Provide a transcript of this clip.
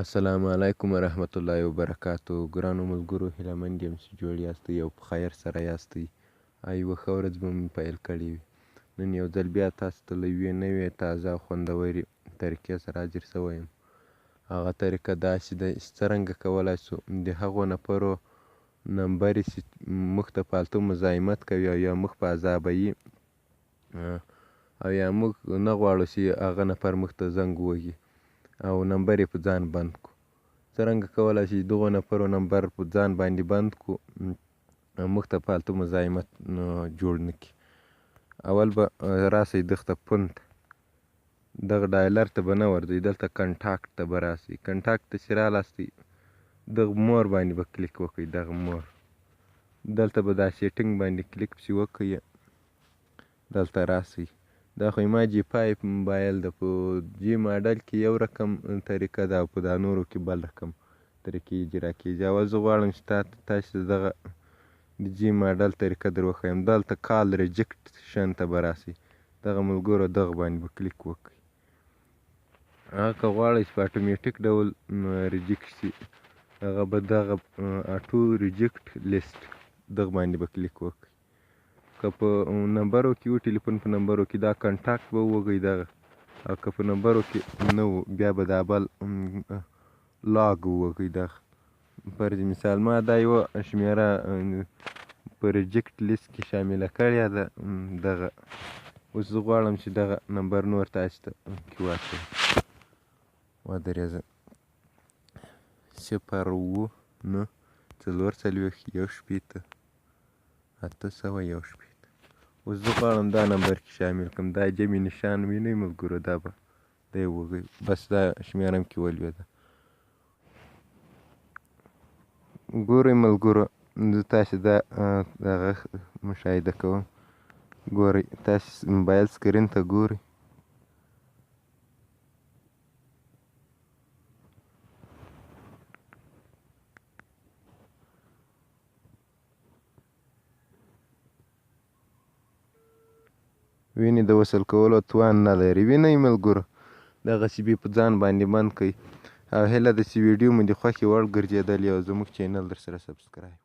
السلام علیکم ورحمت الله وبرکاتو. ګرانو ملګرو، هیله مند یم چې جوړ یاستئ او په خیر سره یاستئ. یوه ښه ورځ به مو پیل کړې وي. نن یو ځل بیا تاسو ته له یوې نوې تازه او خوندورې طریقې سره حاضر شوی یم. هغه طریقه داسې ده چې څرنګه کولی شو د هغو نفرو نمبرې چې موږ ته فالتو مزاحمت کوي او یا موږ په عذابوي او یا موږ نه غواړو چې هغه نفر موږ ته زنګ ووهي او نمبر یې په ځان بند کړو. څرنګه کولی شي دغو نفرو نمبر په ځان باندې بند کړو او موږ ته فالتو مزاحمت جوړ نه کړي. اول به راسئ دغه ته پن ته، دغه ډایلر ته به نه ورځئ، دلته کنټاکټ ته به راسئ. کنټاکټ ته چې رالاستئ دغه مور باندې به کلیک وکړئ. دغه مور دلته به دا سیټینګ باندې کلیک پسې وکړئ. دلته راسئ. دا خو ما جی 5 موبایل ده، په جی ماډل کې یو رقم طریقه ده او په دا نورو کې بل رقم طریقې اجرا کېږي. اول زه غواړم چې تاسو دغه د جی ماډل طریقه در وښیم. دلته کال ریجکټشن ته به راسئ. دغه ملګرو دغه باندې به کلیک وکړئ. هغه که غواړئ چې په اټومیټیک ډول ریجکټ شي، هغه به دغه اټو ریجکټ لیست دغه باندې به کلیک وکړئ. که په نمبرو کې و، ټلیفون په نمبرو کې دا کنټاکټ به ووهئ دغه، او که په نمبرو کې نه و بیا به دا بل لاګ ووهئ. دغه فرض مثال ما دا یوه شمیره په ریجکټ لیست کې شامله کړې ده. دغه اوس زه غواړم چې دغه نمبر نور تاسو ته کې واچوم. ودرېږه 094416801. اوس زه غواړم دا نمبر کې شامل کړم. دا جمع نشان وینئ ملګرو، دا به دی ووهئ. بس دا شمیره م کې ولوېده. ګورئ ملګرو، زه تاسې دا دغه مشاهده کوم. ګورئ، تاسې موبایل سکرین ته ګورئ. وینې د وصل کولو توان نه لري. وینئ ملګرو، دغسې بې په ځان باندې بند کړئ. او هیله ده چې ویډیو مو د خوښې وړ ګرځېدلې او زموږ چینل در سره سبسکرایب